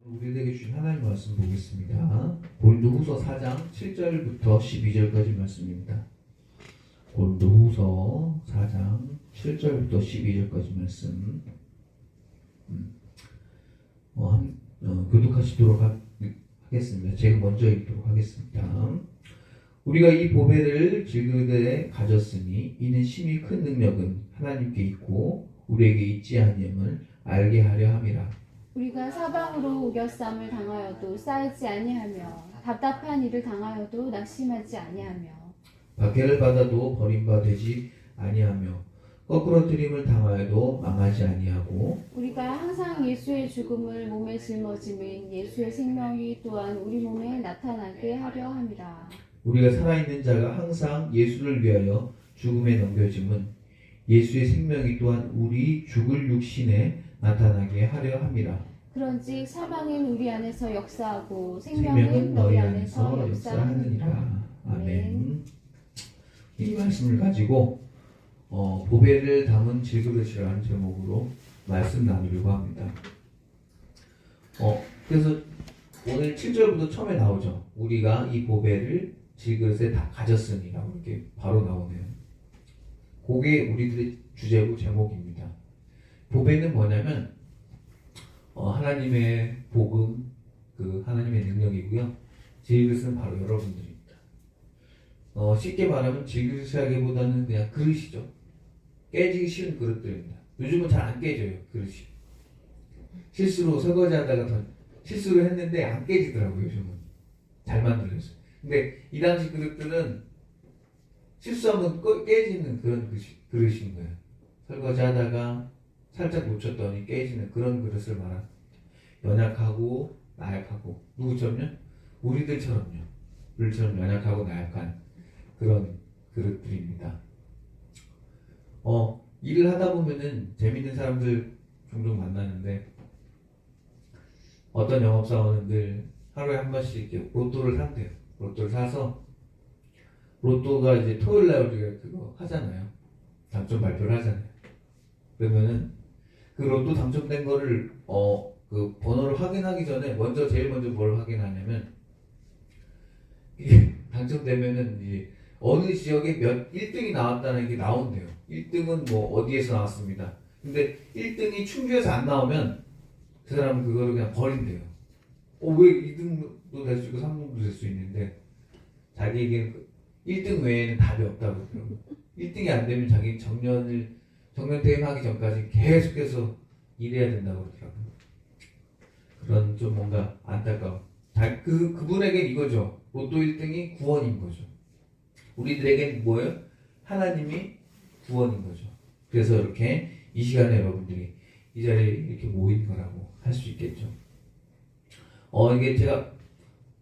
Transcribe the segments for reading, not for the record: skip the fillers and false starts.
우리에게 주신 하나님 말씀 보겠습니다. 고린도후서 4장 7절부터 12절까지 말씀입니다. 고린도후서 4장 7절부터 12절까지 말씀 교독하시도록 하겠습니다. 제가 먼저 읽도록 하겠습니다. 우리가 이 보배를 질그릇에 가졌으니 이는 심히 큰 능력은 하나님께 있고 우리에게 있지 아니함을 알게 하려 함이라. 우리가 사방으로 우겨쌈을 당하여도 쌓이지 아니하며 답답한 일을 당하여도 낙심하지 아니하며 박해를 받아도 버림받지 아니하며 거꾸러뜨림을 당하여도 망하지 아니하고 우리가 항상 예수의 죽음을 몸에 짊어짐은 예수의 생명이 또한 우리 몸에 나타나게 하려 함이라. 우리가 살아있는 자가 항상 예수를 위하여 죽음에 넘겨짐은 예수의 생명이 또한 우리 죽을 육신에 나타나게 하려 함이라. 그런즉 사망은 우리 안에서 역사하고 생명은 생명은 너희 안에서 역사하느니라. 아멘. 이 말씀을 가지고 보배를 담은 질그릇이라는 제목으로 말씀 나누려고 합니다. 그래서 오늘 7절부터 처음에 나오죠. 우리가 이 보배를 질그릇에 다 가졌으니라고 이렇게 바로 나오네요. 그게 우리들의 주제고 제목입니다. 보배는 뭐냐면 하나님의 복음, 그 하나님의 능력이고요. 질그릇은 바로 여러분들입니다. 쉽게 말하면 질그릇이라기보다는 그냥 그릇이죠. 깨지기 쉬운 그릇들입니다. 요즘은 잘 안 깨져요, 그릇이. 실수로 설거지하다가 실수를 했는데 안 깨지더라고요, 요즘은. 잘 만들어졌어요. 근데 이 당시 그릇들은 실수하면 깨지는 그런 그릇인 거예요. 설거지하다가 살짝 놓쳤더니 깨지는 그런 그릇을 말합니다. 연약하고 나약하고 누구처럼요? 우리들처럼요. 우리처럼 연약하고 나약한 그런 그릇들입니다. 일을 하다 보면은 재밌는 사람들 종종 만나는데 어떤 영업사원들 하루에 한 번씩 이렇게 로또를 산대요. 로또를 사서 로또가 이제 토요일 날 우리가 그거 하잖아요. 당첨 발표를 하잖아요. 그러면은 그 로또 당첨된 거를 그 번호를 확인하기 전에 제일 먼저 뭘 확인하냐면 이게 당첨되면은 이제 어느 지역에 1등이 나왔다는 게 나온대요. 1등은 뭐 어디에서 나왔습니다. 근데 1등이 충주에서 안 나오면 그 사람은 그거를 그냥 버린대요. 왜 2등도 될 수 있고 3등도 될 수 있는데 자기에게 1등 외에는 답이 없다고 그러더라고요. 1등이 안 되면 자기 정년 퇴임하기 전까지 계속해서 일해야 된다고 그러더라고요. 그런 좀 뭔가 안타까움. 그분에겐 이거죠. 로또 1등이 구원인 거죠. 우리들에겐 뭐예요? 하나님이 구원인 거죠. 그래서 이렇게 이 시간에 여러분들이 이 자리에 이렇게 모인 거라고 할 수 있겠죠. 이게 제가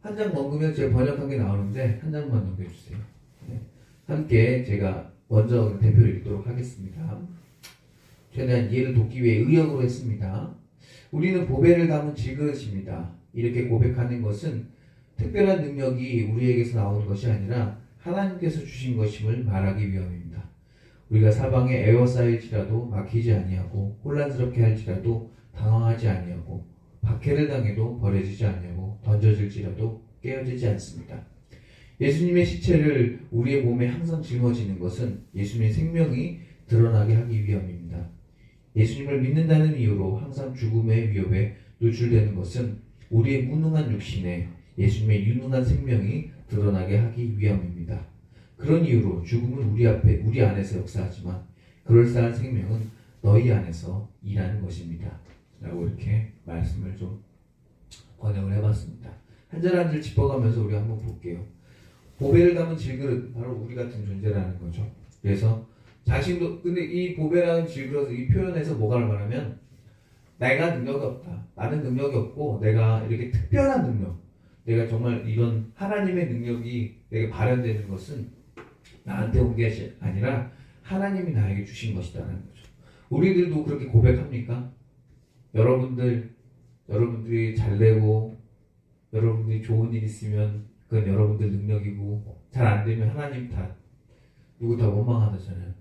한 장 넘기면 제가 번역한 게 나오는데 한 장만 넘겨주세요. 네. 함께 제가 먼저 대표를 읽도록 하겠습니다. 최대한 이해를 돕기 위해 의역으로 했습니다. 우리는 보배를 담은 질그릇입니다. 이렇게 고백하는 것은 특별한 능력이 우리에게서 나오는 것이 아니라 하나님께서 주신 것임을 말하기 위함입니다. 우리가 사방에 에워싸일지라도 막히지 아니하고 혼란스럽게 할지라도 당황하지 아니하고 박해를 당해도 버려지지 아니하고 던져질지라도 깨어지지 않습니다. 예수님의 시체를 우리의 몸에 항상 짊어지는 것은 예수님의 생명이 드러나게 하기 위함입니다. 예수님을 믿는다는 이유로 항상 죽음의 위협에 노출되는 것은 우리의 무능한 육신에 예수님의 유능한 생명이 드러나게 하기 위함입니다. 그런 이유로 죽음은 우리 안에서 역사하지만 그럴싸한 생명은 너희 안에서 일하는 것입니다. 라고 이렇게 말씀을 좀 번역을 해봤습니다. 한 절 한 절 짚어가면서 우리 한번 볼게요. 보배를 담은 질그릇, 바로 우리 같은 존재라는 거죠. 그래서 자신도, 근데 이 보배라는 질그릇, 이 표현에서 뭐가 말하면 내가 능력이 없다. 나는 능력이 없고 내가 이렇게 특별한 능력, 내가 정말 이런 하나님의 능력이 내게 발현되는 것은 나한테 온 게 아니라 하나님이 나에게 주신 것이다라는 거죠. 우리들도 그렇게 고백합니까? 여러분들이 잘 되고 여러분들이 좋은 일 있으면 그건 여러분들 능력이고 잘 안 되면 하나님 누구 다 원망하잖아요.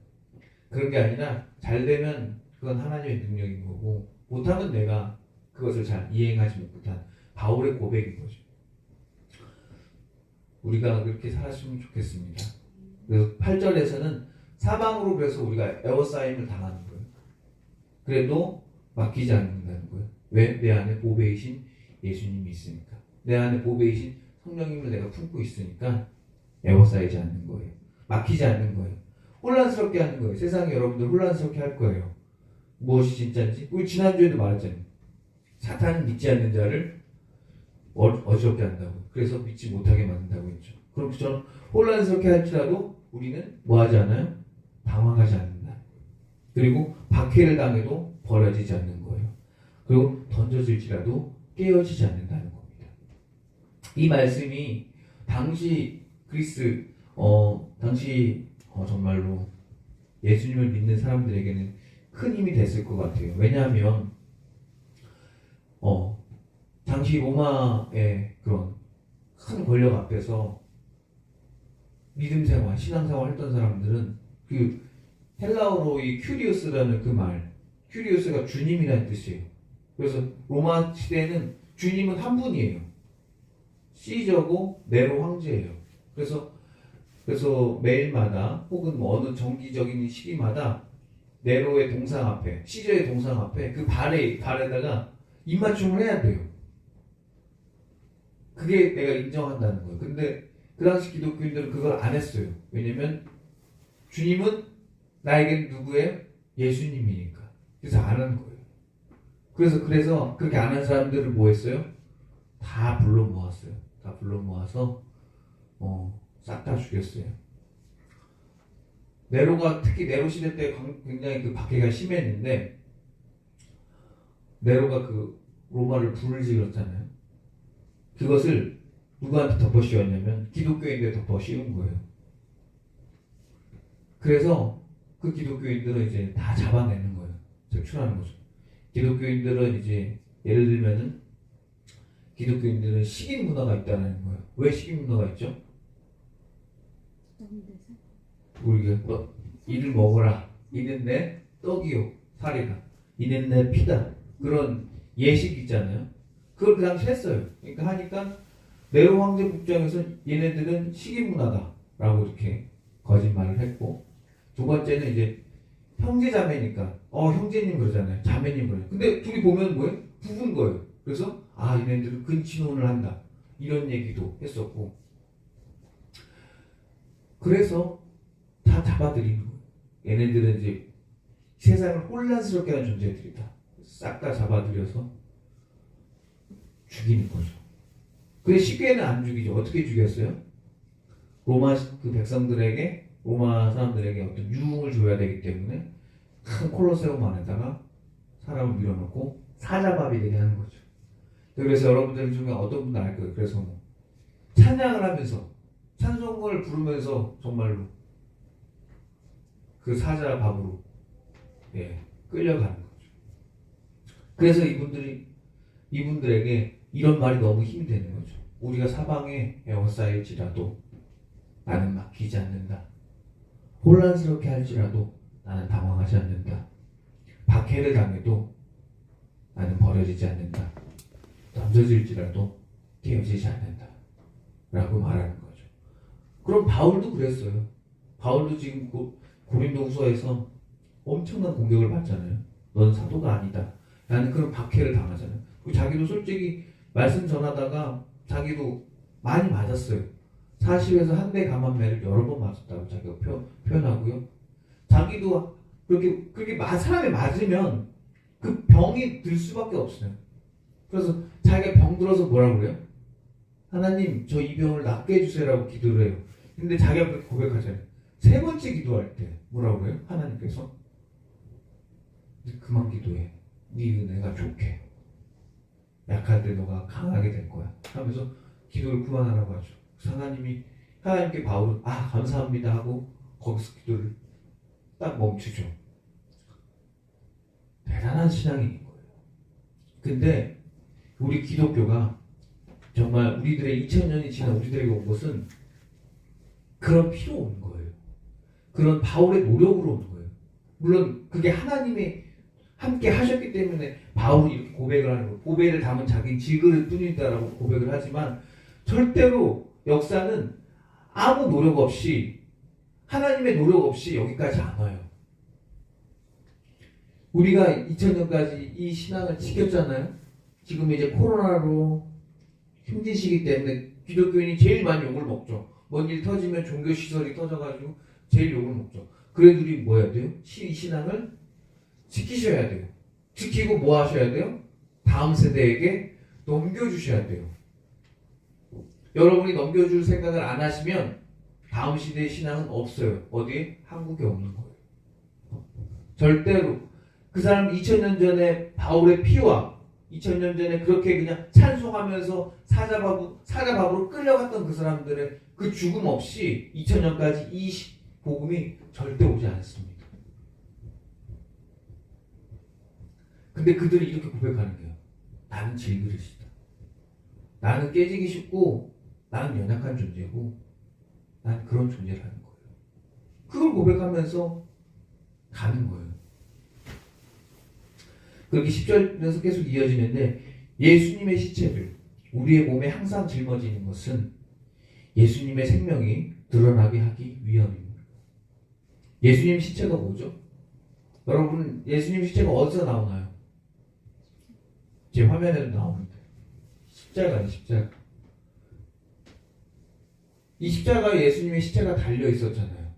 그런 게 아니라 잘 되면 그건 하나님의 능력인 거고 못하면 내가 그것을 잘 이행하지 못한 바울의 고백인 거죠. 우리가 그렇게 살았으면 좋겠습니다. 그래서 8절에서는 사방으로 그래서 우리가 에워싸임을 당하는 거예요. 그래도 맡기지 않는다는 거예요. 왜? 내 안에 보배이신 예수님이 있으니까. 내 안에 보배이신 성령님을 내가 품고 있으니까 에워싸이지 않는 거예요. 맡기지 않는 거예요. 혼란스럽게 하는 거예요. 세상이 여러분들 혼란스럽게 할 거예요. 무엇이 진짜인지. 우리 지난주에도 말했잖아요. 사탄은 믿지 않는 자를 어지럽게 한다고. 그래서 믿지 못하게 만든다고 했죠. 그럼 저는 혼란스럽게 할지라도 우리는 뭐 하지 않아요? 당황하지 않는다. 그리고 박해를 당해도 버려지지 않는 거예요. 그리고 던져질지라도 깨어지지 않는다는 겁니다. 이 말씀이 당시 그리스 정말로 예수님을 믿는 사람들에게는 큰 힘이 됐을 것 같아요. 왜냐하면 당시 로마의 그런 큰 권력 앞에서 믿음생활, 신앙생활 했던 사람들은 그 헬라어로 이 큐리오스라는 그 말, 큐리오스가 주님이라는 뜻이에요. 그래서 로마 시대에는 주님은 한 분이에요. 시저고 네로 황제예요. 그래서 매일마다 혹은 뭐 어느 정기적인 시기마다 네로의 동상 앞에, 시저의 동상 앞에 그 발에다가 입맞춤을 해야 돼요. 그게 내가 인정한다는 거예요. 근데 그 당시 기독교인들은 그걸 안 했어요. 왜냐면 주님은 나에겐 누구예요? 예수님이니까. 그래서 안 하는 거예요. 그래서 그렇게 안 한 사람들을 뭐 했어요? 다 불러 모았어요. 다 불러 모아서 싹 다 죽였어요. 특히 네로 시대 때 굉장히 그 박해가 심했는데 네로가 그 로마를 불을 질렀잖아요. 그것을 누구한테 덮어씌웠냐면 기독교인들에 덮어씌운 거예요. 그래서 그 기독교인들은 이제 다 잡아내는 거예요. 제출하는 거죠. 기독교인들은 이제 예를 들면은 기독교인들은 식인 문화가 있다는 거예요. 왜 식인 문화가 있죠? 우리가 이를 먹어라. 이는 내 떡이요 살이다. 이는 내 피다. 그런 예식 있잖아요. 그걸 그 당시 했어요. 그러니까 하니까 네로 황제 국장에서 얘네들은 식인 문화다라고 이렇게 거짓말을 했고, 두 번째는 이제 형제 자매니까 형제님 그러잖아요. 자매님 그러잖아요. 근데 둘이 보면 뭐예요? 부부인 거예요. 그래서 얘네들은 근친혼을 한다. 이런 얘기도 했었고, 그래서 다 잡아들이는 거예요. 얘네들은 이제 세상을 혼란스럽게 하는 존재들이다. 싹 다 잡아들여서 죽이는 거죠. 근데 쉽게는 안 죽이죠. 어떻게 죽였어요? 로마 사람들에게 어떤 유흥을 줘야 되기 때문에 큰 콜로세움 안에다가 사람을 밀어넣고 사자밥이 되게 하는 거죠. 그래서 여러분들 중에 어떤 분들 알 거예요. 그래서 찬양을 하면서 찬송을 부르면서 정말로 그 사자밥으로 끌려가는 거죠. 그래서 이분들에게 이런 말이 너무 힘이 되는 거죠. 우리가 사방에 에워싸일지라도 나는 맡기지 않는다. 혼란스럽게 할지라도 나는 당황하지 않는다. 박해를 당해도 나는 버려지지 않는다. 던져질지라도 깨어지지 않는다. 라고 말하는 거죠. 그럼 바울도 그랬어요. 바울도 지금 고린도후서에서 엄청난 공격을 받잖아요. 넌 사도가 아니다. 라는 그런 박해를 당하잖아요. 그리고 자기도 솔직히 말씀 전하다가 자기도 많이 맞았어요. 40에서 한 대 감한매를 여러 번 맞았다고 자기가 표현하고요. 자기도 그렇게 사람이 맞으면 그 병이 들 수밖에 없어요. 그래서 자기가 병 들어서 뭐라고 그래요? 하나님 저 이 병을 낫게 해주세요라고 기도를 해요. 근데 자기가 그렇게 고백하잖아요. 세 번째 기도할 때 뭐라고 그래요? 하나님께서 그만 기도해. 네 은혜가 좋게. 약할 때 너가 강하게 될 거야. 하면서 기도를 그만하라고 하죠. 하나님께 바울은 감사합니다 하고 거기서 기도를 딱 멈추죠. 대단한 신앙인인 거예요. 근데 우리 기독교가 정말 우리들의 2000년이 지난 우리들에게 온 것은 그런 피로 온 거예요. 그런 바울의 노력으로 온 거예요. 물론 그게 하나님의 함께 하셨기 때문에 바울이 이렇게 고백을 하는 거예요. 고백을 담은 자기 질그릇 뿐이다라고 고백을 하지만 절대로 역사는 아무 노력 없이 하나님의 노력 없이 여기까지 안 와요. 우리가 2000년까지 이 신앙을 지켰잖아요. 지금 이제 코로나로 힘든 시기 때문에 기독교인이 제일 많이 욕을 먹죠. 뭔 일 터지면 종교시설이 터져가지고 제일 욕을 먹죠. 그래도 우리 뭐 해야 돼요? 이 신앙을 지키셔야 돼요. 지키고 뭐 하셔야 돼요? 다음 세대에게 넘겨주셔야 돼요. 여러분이 넘겨줄 생각을 안 하시면 다음 시대의 신앙은 없어요. 어디에? 한국에 없는 거예요. 절대로. 그 사람 2000년 전에 바울의 피와 2000년 전에 그렇게 그냥 찬송하면서 사자밥으로 끌려갔던 그 사람들의 그 죽음 없이 2000년까지 이 복음이 절대 오지 않습니다. 근데 그들이 이렇게 고백하는 거예요. 나는 질그릇이다. 나는 깨지기 쉽고 나는 연약한 존재고 난 그런 존재라는 거예요. 그걸 고백하면서 가는 거예요. 그렇게 10절에서 계속 이어지는데 예수님의 시체를 우리의 몸에 항상 짊어지는 것은 예수님의 생명이 드러나게 하기 위함입니다. 예수님 시체가 뭐죠? 여러분 예수님 시체가 어디서 나오나요? 제 화면에도 나옵니다. 십자가예요. 십자가. 이 십자가에 예수님의 시체가 달려 있었잖아요.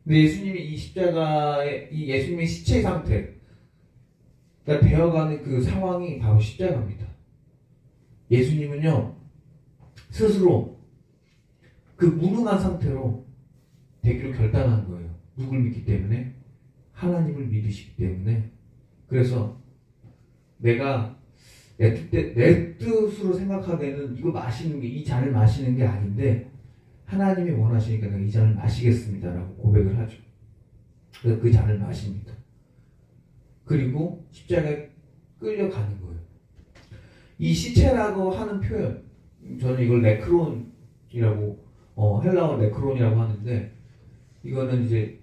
근데 예수님이 이 십자가에 이 예수님의 시체 상태 그러니까 되어가는 그 상황이 바로 십자가입니다. 예수님은요 스스로 그 무능한 상태로 되기로 결단한 거예요. 누굴 믿기 때문에? 하나님을 믿으시기 때문에. 그래서 내가 내 뜻으로 생각하기에는 이거 마시는 게 이 잔을 마시는 게 아닌데 하나님이 원하시니까 내가 이 잔을 마시겠습니다라고 고백을 하죠. 그래서 그 잔을 마십니다. 그리고 십자가에 끌려가는 거예요. 이 시체라고 하는 표현, 저는 이걸 네크론이라고 헬라어 네크론이라고 하는데 이거는 이제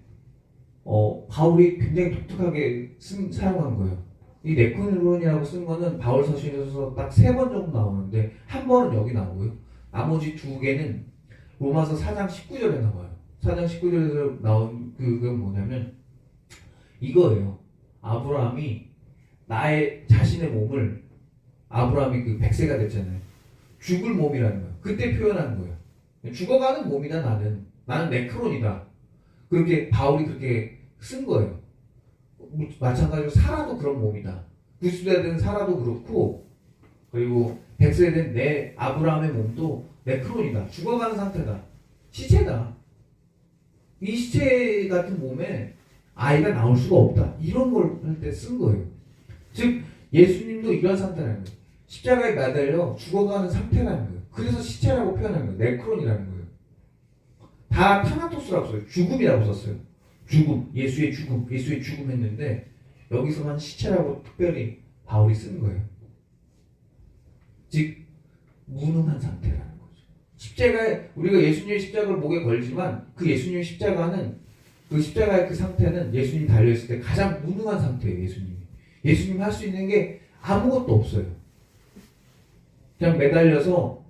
바울이 굉장히 독특하게 사용한 거예요. 이 네크론이라고 쓴 거는 바울 서신에서 딱 3번 정도 나오는데 한 번은 여기 나오고요. 나머지 2개는 로마서 4장 19절에 나와요. 4장 19절에서 나온 그건 뭐냐면 이거예요. 아브라함이 자신의 몸을 아브라함이 그 100세가 됐잖아요. 죽을 몸이라는 거예요. 그때 표현한 거예요. 죽어가는 몸이다 나는 네크론이다. 그렇게 바울이 그렇게 쓴 거예요. 마찬가지로 살아도 그런 몸이다. 90세 된 살아도 그렇고 그리고 100세 된 내 아브라함의 몸도 네크론이다. 죽어가는 상태다. 시체다. 이 시체 같은 몸에 아이가 나올 수가 없다. 이런 걸 할 때 쓴 거예요. 즉 예수님도 이런 상태라는 거예요. 십자가에 매달려 죽어가는 상태라는 거예요. 그래서 시체라고 표현한 거예요. 네크론이라는 거예요. 다 타나토스라고 써요. 죽음이라고 썼어요. 죽음, 예수의 죽음 했는데 여기서만 시체라고 특별히 바울이 쓴 거예요. 즉 무능한 상태라는 거죠. 십자가에 우리가 예수님의 십자가를 목에 걸지만 그 예수님의 십자가는 그 십자가의 그 상태는 예수님 달려있을 때 가장 무능한 상태예요. 예수님이 할 수 있는 게 아무것도 없어요. 그냥 매달려서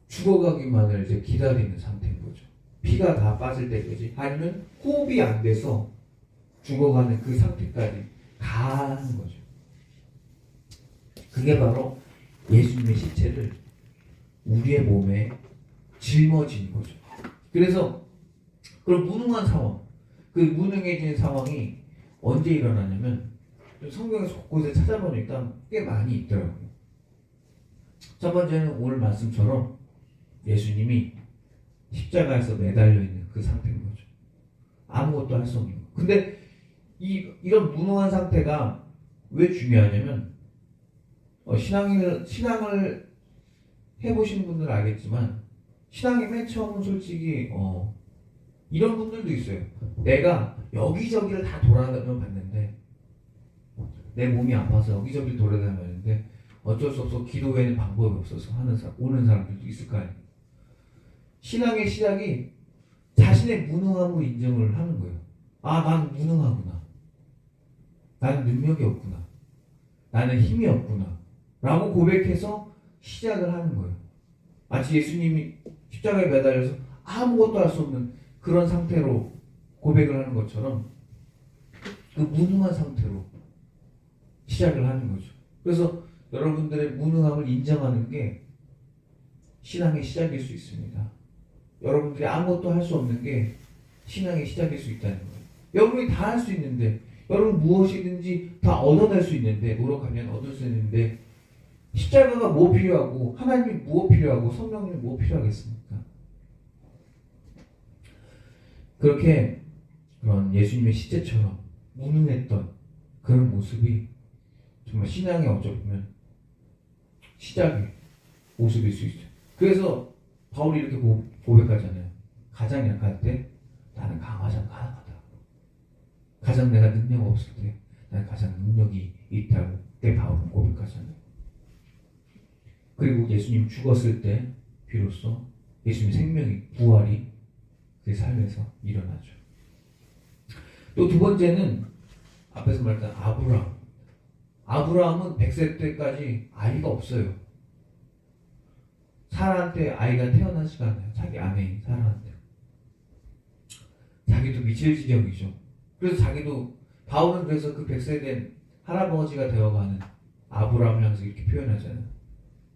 죽어가기만을 이제 기다리는 상태인 거죠. 피가 다 빠질 때까지 아니면 호흡이 안 돼서 죽어가는 그 상태까지 가는 거죠. 그게 바로 예수님의 시체를 우리의 몸에 짊어지는 거죠. 그래서 그런 무능한 상황, 그 무능해지는 상황이 언제 일어나냐면 성경에서 곳곳에 찾아보니까 꽤 많이 있더라고요. 첫 번째는 오늘 말씀처럼 예수님이 십자가에서 매달려 있는 그 상태인 거죠. 아무것도 할 수 없는 거. 근데 이런 무능한 상태가 왜 중요하냐면 신앙을 해보신 분들은 알겠지만 신앙의 맨 처음은 솔직히 이런 분들도 있어요. 내가 여기저기를 다 돌아다녀 봤는데 내 몸이 아파서 여기저기 돌아다녔는데 어쩔 수 없어 기도 외에는 방법이 없어서 오는 사람들도 있을 거 아니에요. 신앙의 시작이 자신의 무능함으로 인정을 하는 거예요. 아, 난 무능하구나. 나는 능력이 없구나. 나는 힘이 없구나. 라고 고백해서 시작을 하는 거예요. 마치 예수님이 십자가에 매달려서 아무것도 할 수 없는 그런 상태로 고백을 하는 것처럼 그 무능한 상태로 시작을 하는 거죠. 그래서 여러분들의 무능함을 인정하는 게 신앙의 시작일 수 있습니다. 여러분들이 아무것도 할 수 없는 게 신앙의 시작일 수 있다는 거예요. 여러분이 다 할 수 있는데, 여러분 무엇이든지 다 얻어낼 수 있는데, 노력하면 얻을 수 있는데, 십자가가 뭐 필요하고, 하나님이 뭐 필요하고, 성령님이 뭐 필요하겠습니까? 그렇게 그런 예수님의 시체처럼 무능했던 그런 모습이 정말 신앙의 어찌 보면 시작의 모습일 수 있어요. 그래서 바울이 이렇게 고백하잖아요. 가장 약할 때 나는 가능하다. 가장 내가 능력 없을 때 나는 가장 능력이 있다고 때 바울은 고백하잖아요. 그리고 예수님 죽었을 때 비로소 예수님 생명이 부활이 그 삶에서 일어나죠. 또 두 번째는 앞에서 말했던 아브라함. 아브라함은 100세 때까지 아이가 없어요. 사라한테 아이가 태어나지가 않아요. 자기 아내인 사라한테. 자기도 미칠 지경이죠. 그래서 자기도 바울은 그래서 그 100세 된 할아버지가 되어가는 아브라함을 향해서 이렇게 표현하잖아요.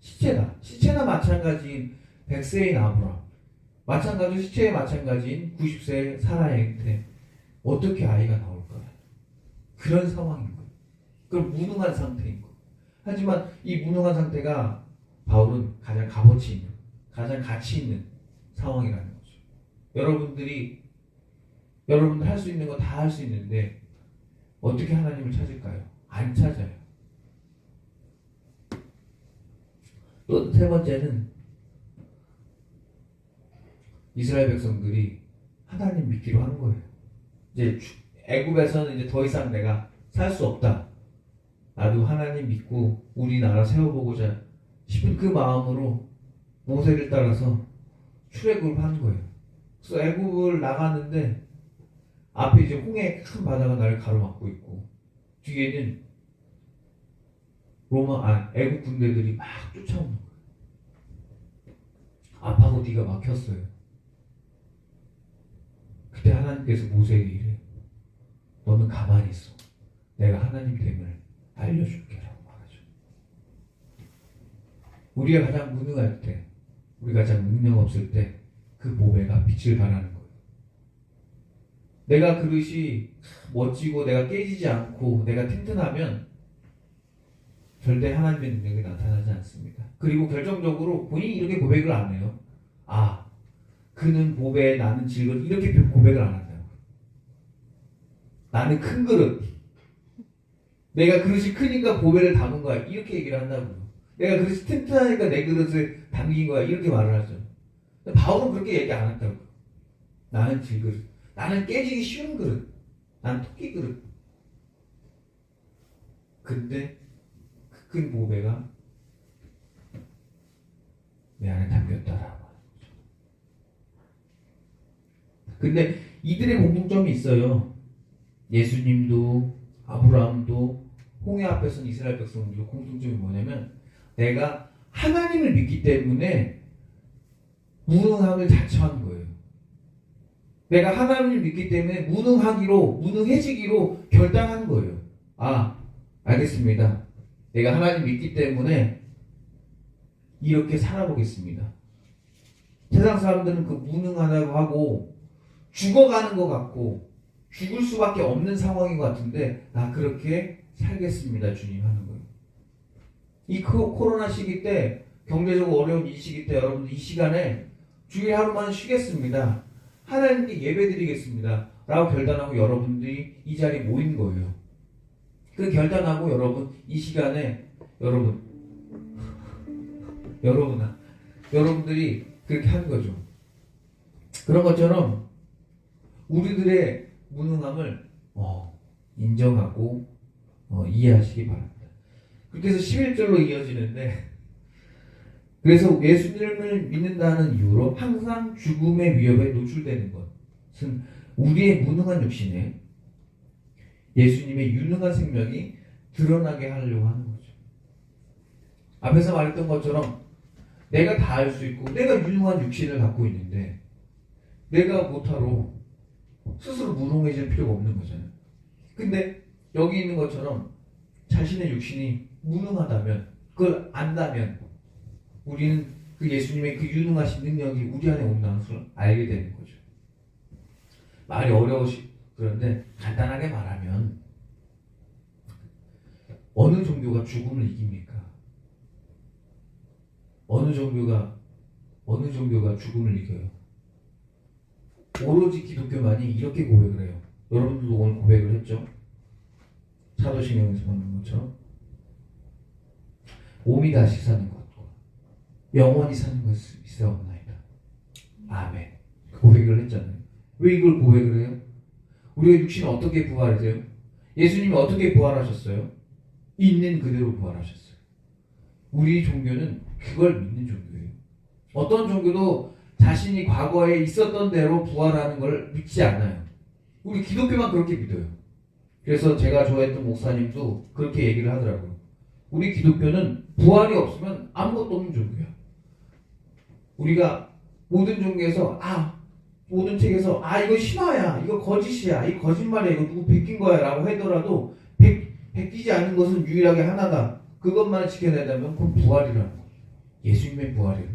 시체나 마찬가지인 100세인 아브라함, 마찬가지로 시체에 마찬가지인 90세의 사라한테 어떻게 아이가 나올까요? 그런 상황인 거예요. 그럼 무능한 상태인 거예요. 하지만 이 무능한 상태가 바울은 가장 값어치 있는, 가장 가치 있는 상황이라는 거죠. 여러분들 할 수 있는 거 다 할 수 있는데 어떻게 하나님을 찾을까요? 안 찾아요. 또 세 번째는 이스라엘 백성들이 하나님 믿기로 한 거예요. 이제 애굽에서는 이제 더 이상 내가 살 수 없다. 나도 하나님 믿고 우리나라 세워보고자 싶은 그 마음으로 모세를 따라서 출애굽을 한 거예요. 그래서 애굽을 나갔는데 앞에 이제 홍해 큰 바다가 나를 가로막고 있고 뒤에는 애굽 군대들이 막 쫓아오는 거예요. 앞하고 뒤가 막혔어요. 그때 하나님께서 모세에게 이래요. 너는 가만히 있어. 내가 하나님 됨을 알려줄게 라고 말하죠. 우리가 가장 무능할 때, 우리가 가장 능력 없을 때 그 보배가 빛을 발하는 거예요. 내가 그릇이 멋지고 내가 깨지지 않고 내가 튼튼하면 절대 하나님의 능력이 나타나지 않습니다. 그리고 결정적으로 본인이 이렇게 고백을 안 해요. 그는 보배, 나는 질근, 이렇게 고백을 안 한다고. 나는 큰 그릇. 내가 그릇이 크니까 보배를 담은 거야. 이렇게 얘기를 한다고요. 내가 그릇이 튼튼하니까 내 그릇을 담긴 거야. 이렇게 말을 하죠. 바울은 그렇게 얘기 안 한다고. 나는 질그릇. 나는 깨지기 쉬운 그릇. 나는 토끼 그릇. 근데 그 큰 보배가 내 안에 담겼다라고. 근데 이들의 공통점이 있어요. 예수님도 아브라함도 홍해 앞에서는 이스라엘 백성들도 공통점이 뭐냐면 내가 하나님을 믿기 때문에 무능함을 자처한 거예요. 내가 하나님을 믿기 때문에 무능해지기로 결단한 거예요. 알겠습니다. 내가 하나님 믿기 때문에 이렇게 살아보겠습니다. 세상 사람들은 그 무능하다고 하고 죽어가는 것 같고 죽을 수밖에 없는 상황인 것 같은데 나 그렇게 살겠습니다. 주님 하는 거예요. 이 코로나 시기 때 경제적으로 어려운 이 시기 때 여러분들 이 시간에 주일 하루만 쉬겠습니다. 하나님께 예배드리겠습니다. 라고 결단하고 여러분들이 이 자리에 모인 거예요. 그 결단하고 여러분 이 시간에 여러분들이 그렇게 하는 거죠. 그런 것처럼 우리들의 무능함을 인정하고 이해하시기 바랍니다. 그렇게 해서 11절로 이어지는데 그래서 예수님을 믿는다는 이유로 항상 죽음의 위협에 노출되는 것은 우리의 무능한 육신에 예수님의 유능한 생명이 드러나게 하려고 하는 거죠. 앞에서 말했던 것처럼 내가 다 할 수 있고 내가 유능한 육신을 갖고 있는데 내가 못하러 스스로 무능해질 필요가 없는 거잖아요. 근데 여기 있는 것처럼 자신의 육신이 무능하다면, 그걸 안다면 우리는 그 예수님의 그 유능하신 능력이 우리 안에 온다는 것을 알게 되는 거죠. 말이 그런데 간단하게 말하면 어느 종교가 죽음을 이깁니까? 어느 종교가 죽음을 이겨요? 오로지 기독교만이 이렇게 고백을 해요. 여러분들도 오늘 고백을 했죠? 사도신경에서 보는 것처럼 몸이 다시 사는 것과 영원히 사는 것을 믿사옵나이다. 아멘. 고백을 했잖아요. 왜 이걸 고백을 해요? 우리가 육신은 어떻게 부활해요? 예수님이 어떻게 부활하셨어요? 있는 그대로 부활하셨어요. 우리 종교는 그걸 믿는 종교예요. 어떤 종교도 자신이 과거에 있었던 대로 부활하는 걸 믿지 않아요. 우리 기독교만 그렇게 믿어요. 그래서 제가 좋아했던 목사님도 그렇게 얘기를 하더라고요. 우리 기독교는 부활이 없으면 아무것도 없는 종교야. 우리가 모든 종교에서 모든 책에서 이거 신화야, 이거 거짓이야, 이거 거짓말이야, 이거 누구 베낀 거야 라고 하더라도 베끼지 않은 것은 유일하게 하나다. 그것만 지켜내자면 그건 부활이라는 거예요. 예수님의 부활이에요.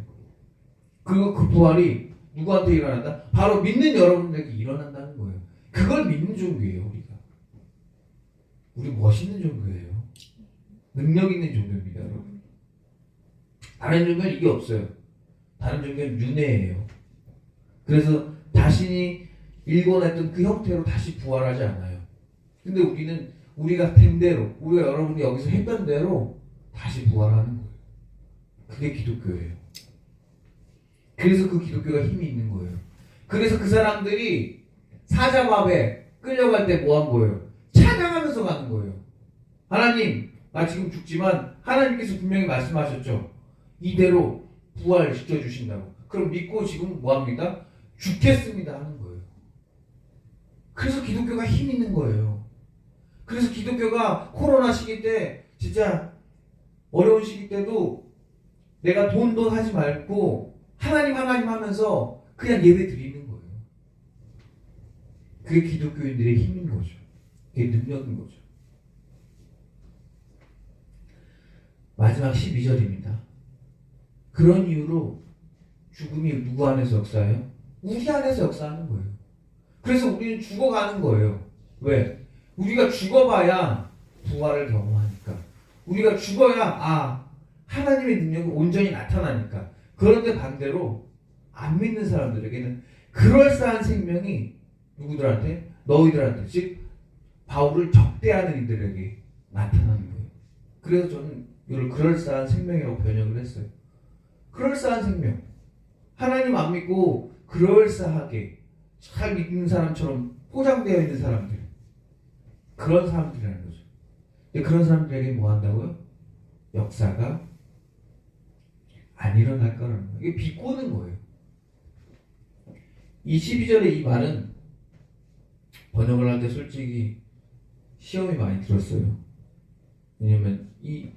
그리고 그 부활이 누구한테 일어난다? 바로 믿는 여러분들에게 일어난다는 거예요. 그걸 믿는 종교예요. 우리 멋있는 종교예요. 능력 있는 종교입니다, 여러분. 다른 종교는 이게 없어요. 다른 종교는 윤회예요. 그래서 자신이 일궈냈던 그 형태로 다시 부활하지 않아요. 근데 우리는 우리가 된 대로, 우리가 여러분이 여기서 했던 대로 다시 부활하는 거예요. 그게 기독교예요. 그래서 그 기독교가 힘이 있는 거예요. 그래서 그 사람들이 사자밥에 끌려갈 때 뭐 한 거예요? 찬양하면서 가는 거예요. 하나님, 나 지금 죽지만 하나님께서 분명히 말씀하셨죠. 이대로 부활시켜 주신다고. 그럼 믿고 지금 뭐 합니다? 죽겠습니다 하는 거예요. 그래서 기독교가 힘 있는 거예요. 그래서 기독교가 코로나 시기 때 진짜 어려운 시기 때도 내가 돈 하지 말고 하나님 하면서 그냥 예배 드리는 거예요. 그게 기독교인들의 힘인 거죠. 그게 능력인 거죠. 마지막 12절입니다. 그런 이유로 죽음이 누구 안에서 역사해요? 우리 안에서 역사하는 거예요. 그래서 우리는 죽어가는 거예요. 왜? 우리가 죽어봐야 부활을 경험하니까. 우리가 죽어야 하나님의 능력이 온전히 나타나니까. 그런데 반대로 안 믿는 사람들에게는 그럴싸한 생명이 누구들한테? 너희들한테, 즉 바울을 적대하는 이들에게 나타나는 거예요. 그래서 저는 이걸 그럴싸한 생명이라고 번역을 했어요. 그럴싸한 생명. 하나님 안 믿고 그럴싸하게 잘 믿는 사람처럼 포장되어 있는 사람들. 그런 사람들이라는 거죠. 근데 그런 사람들에게 뭐 한다고요? 역사가 안 일어날 거라는 거예요. 이게 비꼬는 거예요. 이 12절의 이 말은 번역을 할 때 솔직히 시험이 많이 들었어요. 왜냐면 이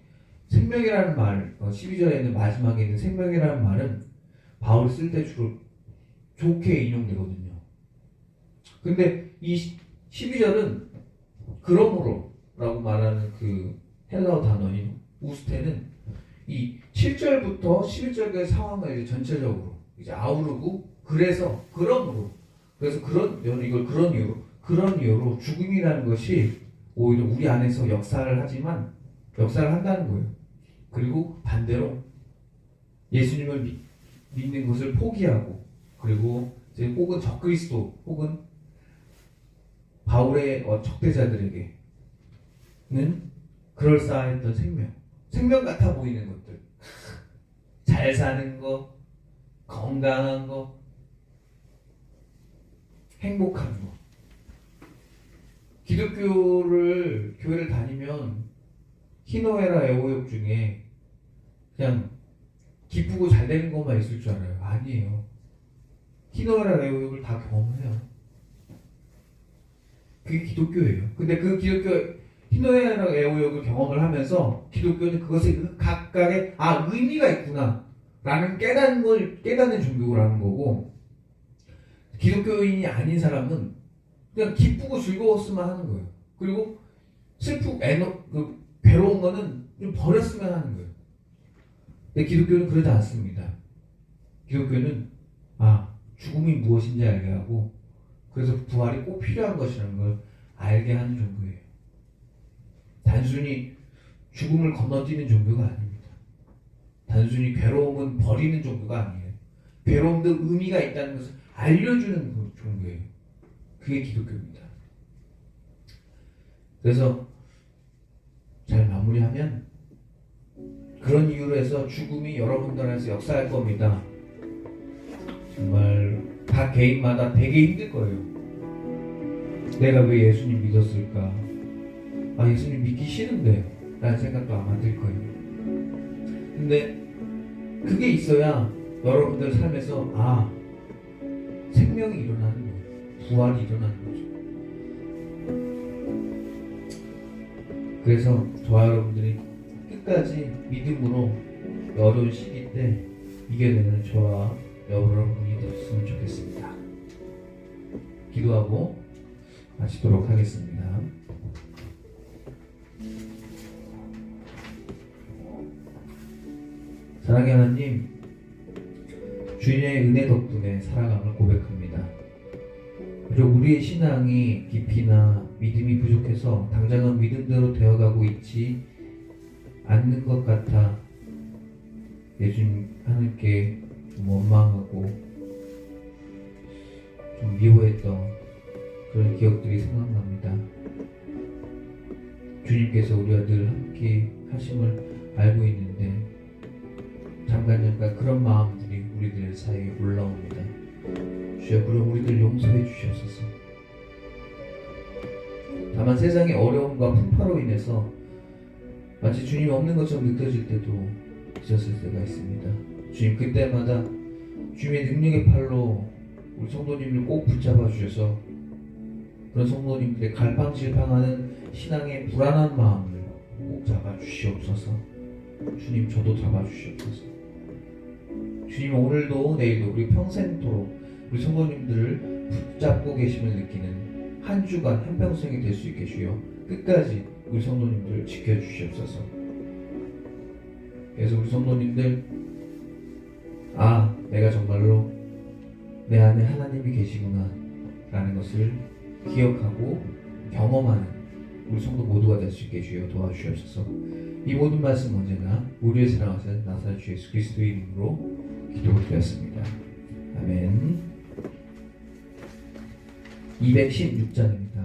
생명이라는 말, 12절에 있는 마지막에 있는 생명이라는 말은 바울이 쓸 때 주로 좋게 인용되거든요. 근데 이 12절은 그러므로 라고 말하는 그 헬라어 단어인 우스테는 이 7절부터 11절의 상황을 이제 전체적으로 이제 아우르고 그래서 그러므로 그래서 이걸 그런 이유로 죽음이라는 것이 오히려 우리 안에서 역사를 한다는 거예요. 그리고 반대로 예수님을 믿는 것을 포기하고 그리고 이제 혹은 적그리스도 혹은 바울의 적대자들에게는 그럴싸했던 생명 같아 보이는 것들, 잘 사는 거, 건강한 거, 행복한 거. 교회를 다니면 희노애라 애호욕 중에 그냥 기쁘고 잘 되는 것만 있을 줄 알아요. 아니에요. 희노애라 애호욕을 다 경험해요. 그게 기독교예요. 근데 그 기독교 희노애락 애호욕을 경험을 하면서 기독교는 그것에 각각의 의미가 있구나 라는 깨닫는 종교라는 거고, 기독교인이 아닌 사람은 그냥 기쁘고 즐거웠으면 하는 거예요. 그리고 슬프고 괴로운 거는 좀 버렸으면 하는 거예요. 근데 기독교는 그러지 않습니다. 기독교는 죽음이 무엇인지 알게 하고, 그래서 부활이 꼭 필요한 것이라는 걸 알게 하는 종교예요. 단순히 죽음을 건너뛰는 종교가 아닙니다. 단순히 괴로움은 버리는 종교가 아니에요. 괴로움도 의미가 있다는 것을 알려주는 종교예요. 그게 기독교입니다. 그래서 잘 마무리하면, 그런 이유로 해서 죽음이 여러분들 안에서 역사할 겁니다. 정말 각 개인마다 되게 힘들 거예요. 내가 왜 예수님 믿었을까? 예수님 믿기 싫은데 라는 생각도 아마 들 거예요. 근데 그게 있어야 여러분들 삶에서 생명이 일어나는 거예요. 부활이 일어나는 거죠. 그래서 저와 여러분들이 끝까지 믿음으로 어려운 시기 때 이겨내는 저와 여러분이 되셨으면 좋겠습니다. 기도하고 마치도록 하겠습니다. 사랑의 하나님, 주님의 은혜 덕분에 살아감을 고백합니다. 그리고 우리의 신앙이 깊이나 믿음이 부족해서 당장은 믿음대로 되어가고 있지 않는 것 같아 예수님 하나님께 좀 원망하고 좀 미워했던 그런 기억들이 생각납니다. 주님께서 우리와 늘 함께 하심을 알고 있는데 잠깐 그런 마음들이 우리들 사이에 올라옵니다. 주여, 그럼 우리들 용서해 주시옵소서. 다만 세상의 어려움과 풍파로 인해서 마치 주님이 없는 것처럼 느껴질 때도 있었을 때가 있습니다. 주님, 그때마다 주님의 능력의 팔로 우리 성도님을 꼭 붙잡아 주셔서 그런 성도님들의 갈팡질팡하는 신앙의 불안한 마음을 꼭 잡아 주시옵소서. 주님, 저도 잡아 주시옵소서. 주님, 오늘도 내일도 우리 평생토록 우리 성도님들을 붙잡고 계심을 느끼는 한 주간 한평생이 될 수 있게 주여 끝까지 우리 성도님들을 지켜주시옵소서. 그래서 우리 성도님들 내가 정말로 내 안에 하나님이 계시구나 라는 것을 기억하고 경험하는 우리 성도 모두가 될 수 있게 주여 도와주시옵소서. 이 모든 말씀 언제나 우리의 사랑하신 나사렛 주 예수 그리스도의 이름으로 기도드렸습니다. 아멘. 216장입니다.